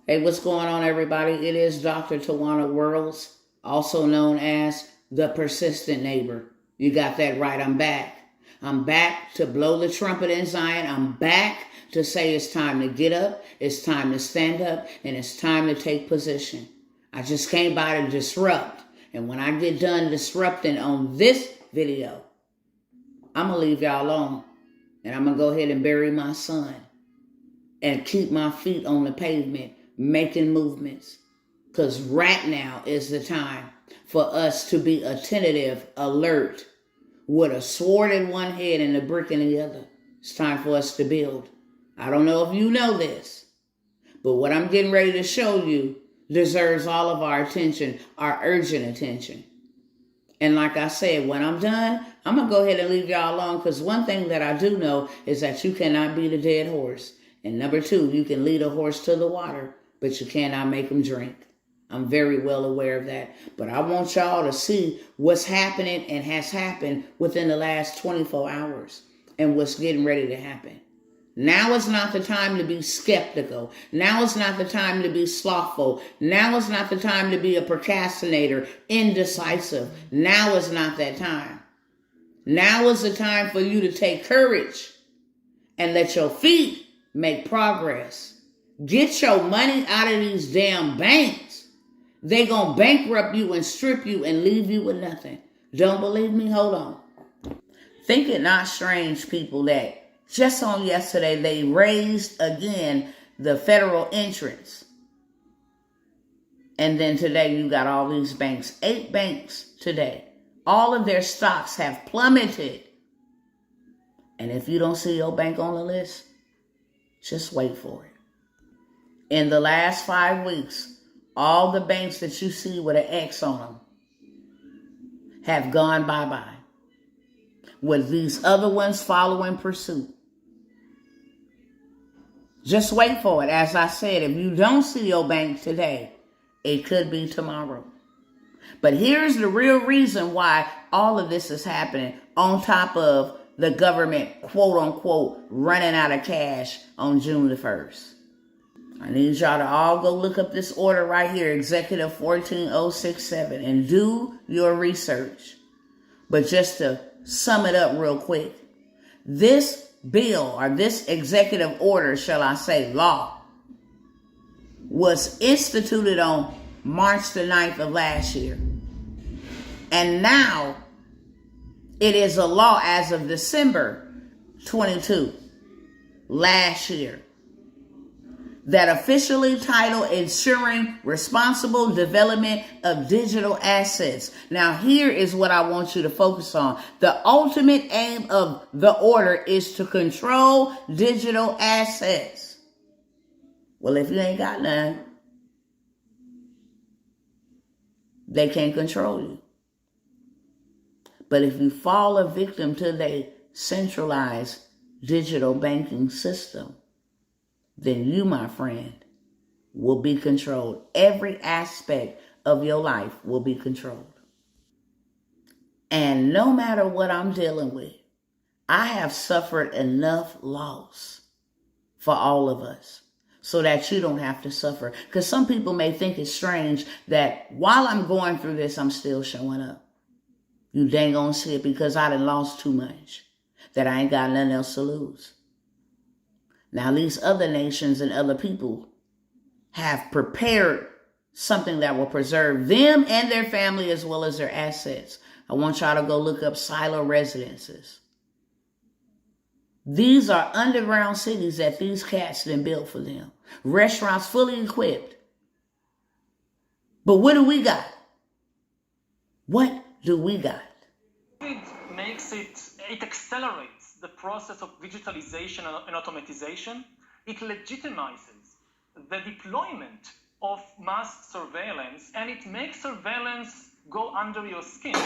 Hey, what's going on, everybody? It is Dr. Tawana Worlds, also known as the persistent neighbor. You got that right. I'm back. I'm back to blow the trumpet in Zion. I'm back to say it's time to get up, it's time to stand up, and it's time to take position. I just came by to disrupt. And when I get done disrupting on this video, I'm going to leave y'all alone. And I'm going to go ahead and bury my son and keep my feet on the pavement, making movements. Because right now is the time for us to be attentive, alert, with a sword in one hand and a brick in the other. It's time for us to build. I don't know if you know this, but what I'm getting ready to show you deserves all of our attention, our urgent attention. And like I said, when I'm done, I'm going to go ahead and leave y'all alone, because one thing that I do know is that you cannot beat a dead horse. And number two, you can lead a horse to the water, but you cannot make him drink. I'm very well aware of that. But I want y'all to see what's happening and has happened within the last 24 hours and what's getting ready to happen. Now is not the time to be skeptical. Now is not the time to be slothful. Now is not the time to be a procrastinator, indecisive. Now is not that time. Now is the time for you to take courage and let your feet make progress. Get your money out of these damn banks. They gonna bankrupt you and strip you and leave you with nothing. Don't believe me? Hold on. Think it not strange, people, that just on yesterday they raised again the federal entrance. And then today you got all these banks, 8 banks today. All of their stocks have plummeted. And if you don't see your bank on the list, just wait for it. In the last 5 weeks, all the banks that you see with an X on them have gone bye-bye, with these other ones following pursuit. Just wait for it. As I said, if you don't see your bank today, it could be tomorrow. But here's the real reason why all of this is happening, on top of the government, quote unquote, running out of cash on June the 1st. I need y'all to all go look up this order right here, Executive 14067, and do your research. But just to sum it up real quick, this bill, or this executive order, shall I say, law, was instituted on March the 9th of last year. And now it is a law as of December 22 last year, that officially titled Ensuring Responsible Development of Digital Assets. Now, here is what I want you to focus on. The ultimate aim of the order is to control digital assets. Well, if you ain't got none, they can't control you. But if you fall a victim to their centralized digital banking system, then you, my friend, will be controlled. Every aspect of your life will be controlled. And no matter what I'm dealing with, I have suffered enough loss for all of us so that you don't have to suffer. Because some people may think it's strange that while I'm going through this, I'm still showing up. You dang on see it, because I done lost too much that I ain't got nothing else to lose. Now, these other nations and other people have prepared something that will preserve them and their family as well as their assets. I want y'all to go look up silo residences. These are underground cities that these cats done built for them. Restaurants fully equipped. But what do we got? What do we got? It accelerates the process of digitalization and automatization. It legitimizes the deployment of mass surveillance, and it makes surveillance go under your skin.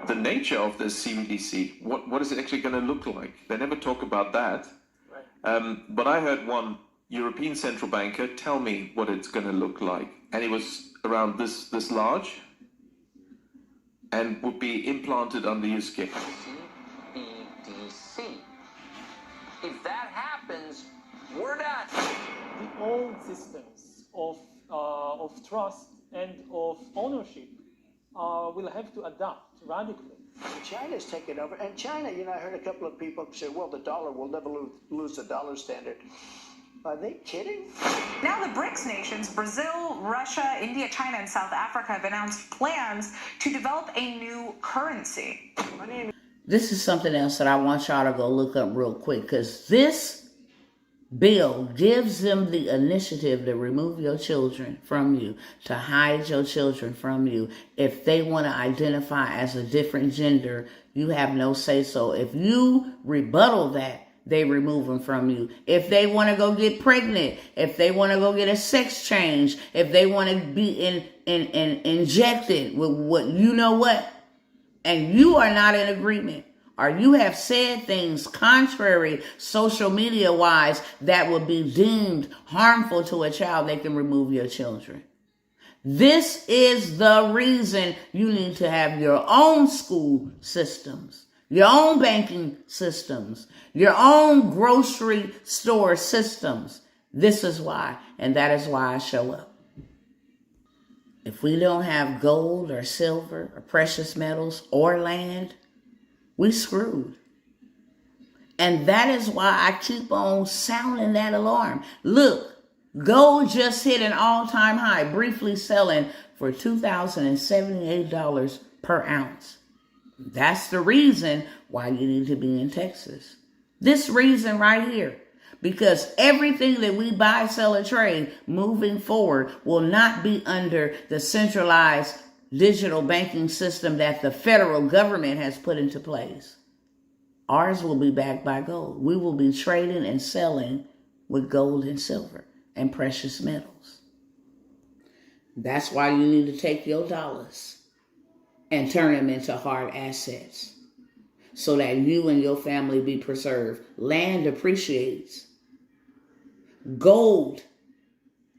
The nature of the CBDC, what is it actually going to look like? They never talk about that. Right. But I heard one European central banker tell me what it's going to look like. And it was around this large and would be implanted under your skin. CBDC. If that happens, we're done. The old systems of trust and of ownership will have to adapt radically. China's taken over, and China, I heard a couple of people say, well, the dollar will never lose the dollar standard. Are they kidding? Now the BRICS nations, Brazil, Russia, India, China, and South Africa have announced plans to develop a new currency. This is something else that I want y'all to go look up real quick, because this bill gives them the initiative to remove your children from you, to hide your children from you. If they want to identify as a different gender, you have no say-so. If you rebuttal that, they remove them from you. If they want to go get pregnant, if they want to go get a sex change, if they want to be injected with what, and you are not in agreement, or you have said things contrary social media wise that would be deemed harmful to a child, they can remove your children. This is the reason you need to have your own school systems, your own banking systems, your own grocery store systems. This is why, and that is why I show up. If we don't have gold or silver or precious metals or land, we screwed. And that is why I keep on sounding that alarm. Look, gold just hit an all-time high, briefly selling for $2,078 per ounce. That's the reason why you need to be in Texas. This reason right here. Because everything that we buy, sell, or trade moving forward will not be under the centralized digital banking system that the federal government has put into place. Ours will be backed by gold. We will be trading and selling with gold and silver and precious metals. That's why you need to take your dollars and turn them into hard assets so that you and your family be preserved. Land appreciates. Gold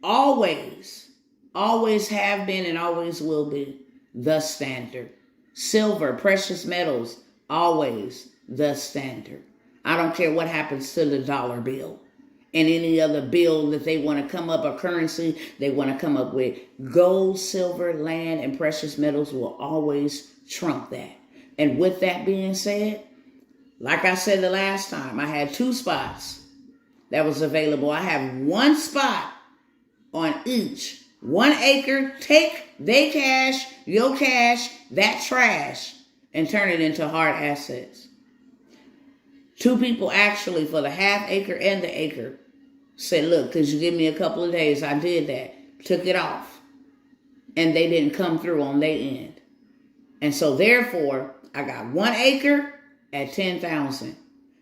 always have been and always will be the standard. Silver, precious metals, always the standard. I don't care what happens to the dollar bill and any other bill that they want to come up, a currency they want to come up with. Gold, silver, land, and precious metals will always trump that. And with that being said, like I said the last time, I had 2 spots that was available. I have 1 spot on each. 1 acre, take they cash, your cash, that trash, and turn it into hard assets. 2 people actually for the half acre and the acre said, look, could you give me a couple of days? I did that. Took it off. And they didn't come through on their end. And so therefore, I got 1 acre at $10,000.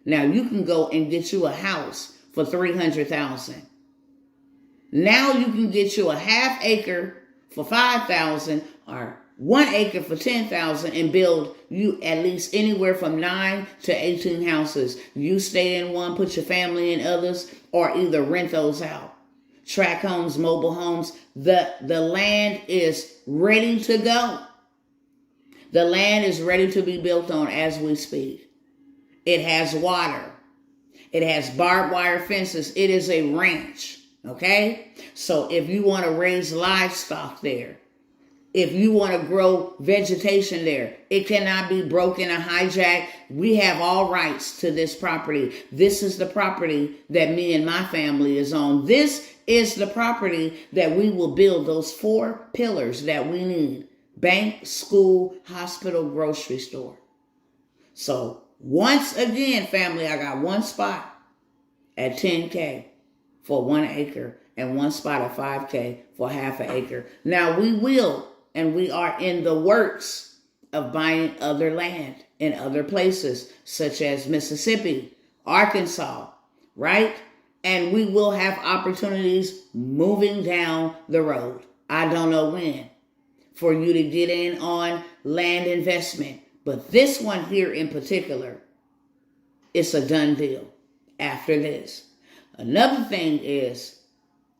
Now you can go and get you a house for $300,000. Now you can get you a half acre for $5,000 or 1 acre for $10,000 and build you at least anywhere from 9 to 18 houses. You stay in one, put your family in others, or either rent those out. Tract homes, mobile homes. The land is ready to go. The land is ready to be built on as we speak. It has water. It has barbed wire fences. It is a ranch. Okay? So if you want to raise livestock there, if you want to grow vegetation there, it cannot be broken or hijacked. We have all rights to this property. This is the property that me and my family is on. This is the property that we will build those 4 pillars that we need. Bank, school, hospital, grocery store. So once again, family, I got 1 spot at $10K for 1 acre and 1 spot at $5K for half an acre. Now we will, and we are in the works of buying other land in other places, such as Mississippi, Arkansas, right? And we will have opportunities moving down the road. I don't know when, for you to get in on land investment. But this one here in particular, it's a done deal after this. Another thing is,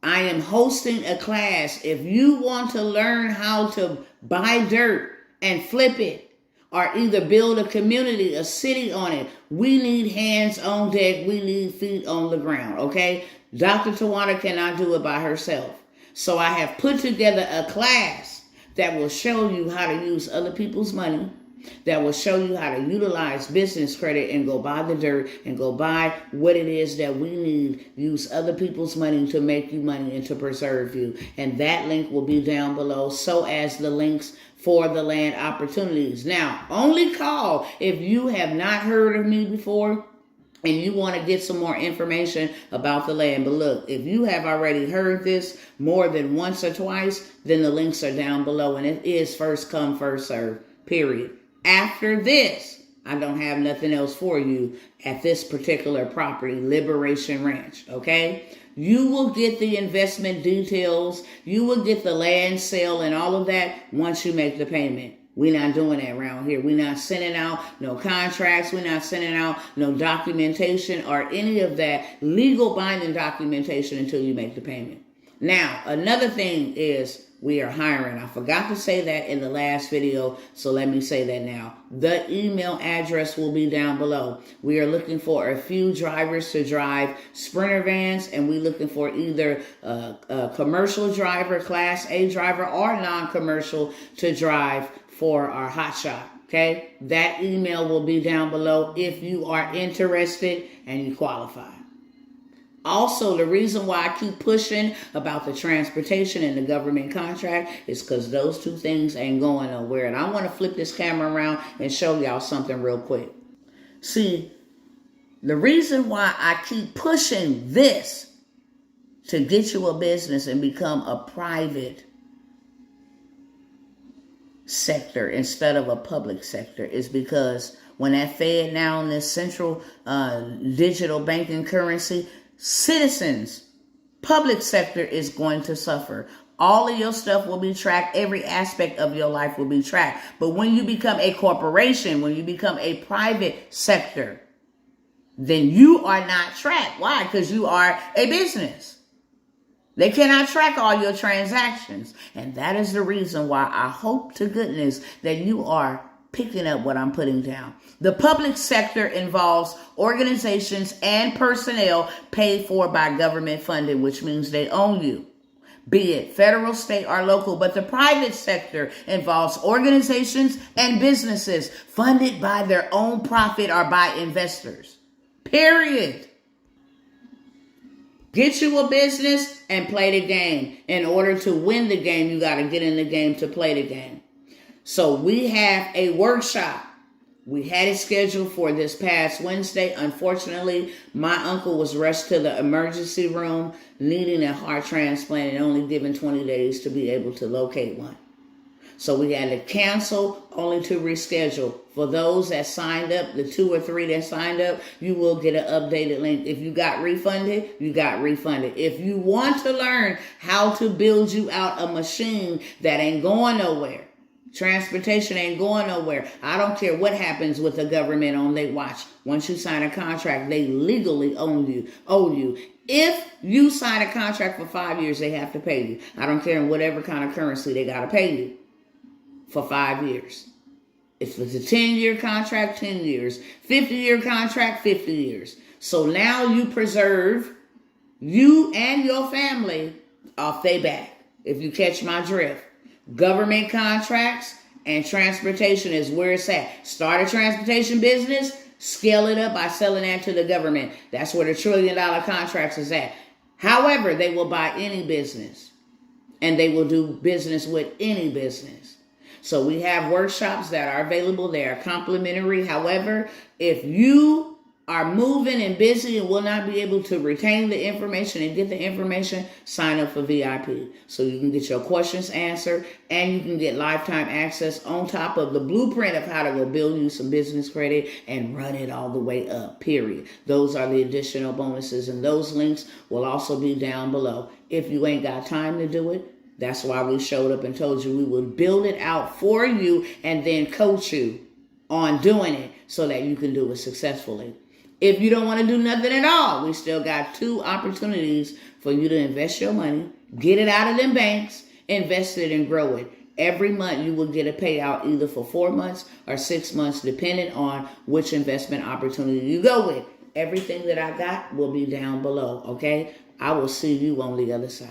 I am hosting a class. If you want to learn how to buy dirt and flip it, or either build a community, a city on it, we need hands on deck. We need feet on the ground, okay? Dr. Tawana cannot do it by herself. So I have put together a class that will show you how to use other people's money, that will show you how to utilize business credit and go buy the dirt and go buy what it is that we need. Use other people's money to make you money and to preserve you. And that link will be down below, so as the links for the land opportunities. Now, only call if you have not heard of me before and you want to get some more information about the land. But look, if you have already heard this more than once or twice, then the links are down below. And it is first come, first serve, period. After this, I don't have nothing else for you at this particular property, Liberation Ranch, okay? You will get the investment details. You will get the land sale and all of that once you make the payment. We're not doing that around here. We're not sending out no contracts. We're not sending out no documentation or any of that legal binding documentation until you make the payment. Now, another thing is we are hiring. I forgot to say that in the last video, so let me say that now. The email address will be down below. We are looking for a few drivers to drive Sprinter vans, and we're looking for either a commercial driver, Class A driver, or non-commercial to drive for our hotshot, okay? That email will be down below if you are interested and you qualify. Also, the reason why I keep pushing about the transportation and the government contract is because those two things ain't going nowhere. And I want to flip this camera around and show y'all something real quick. See, the reason why I keep pushing this to get you a business and become a private sector instead of a public sector is because when that Fed now in this central digital banking currency, citizens, public sector is going to suffer. All of your stuff will be tracked. Every aspect of your life will be tracked. But when you become a corporation, when you become a private sector, then you are not tracked. Why? Because you are a business. They cannot track all your transactions. And that is the reason why I hope to goodness that you are picking up what I'm putting down. The public sector involves organizations and personnel paid for by government funding, which means they own you, be it federal, state, or local. But the private sector involves organizations and businesses funded by their own profit or by investors. Period. Get you a business and play the game. In order to win the game, you got to get in the game to play the game. So we have a workshop. We had it scheduled for this past Wednesday. Unfortunately, my uncle was rushed to the emergency room needing a heart transplant and only given 20 days to be able to locate one. So we had to cancel only to reschedule. For those that signed up, the 2 or 3 that signed up, you will get an updated link. If you got refunded, you got refunded. If you want to learn how to build you out a machine that ain't going nowhere, transportation ain't going nowhere. I don't care what happens with the government on their watch. Once you sign a contract, they legally owe you. If you sign a contract for 5 years, they have to pay you. I don't care in whatever kind of currency, they got to pay you for 5 years. If it's a 10-year contract, 10 years. 50-year contract, 50 years. So now you preserve you and your family off their back, if you catch my drift. Government contracts and transportation is where it's at. Start a transportation business, scale it up by selling that to the government. That's where the $1 trillion contracts is at. However, they will buy any business and they will do business with any business. So we have workshops that are available. They are complimentary. However, if you are moving and busy and will not be able to retain the information and get the information, sign up for VIP. So you can get your questions answered and you can get lifetime access on top of the blueprint of how to go build you some business credit and run it all the way up, period. Those are the additional bonuses, and those links will also be down below. If you ain't got time to do it, that's why we showed up and told you we would build it out for you and then coach you on doing it so that you can do it successfully. If you don't want to do nothing at all, we still got 2 opportunities for you to invest your money, get it out of them banks, invest it and grow it. Every month you will get a payout either for 4 months or 6 months, depending on which investment opportunity you go with. Everything that I got will be down below, okay? I will see you on the other side.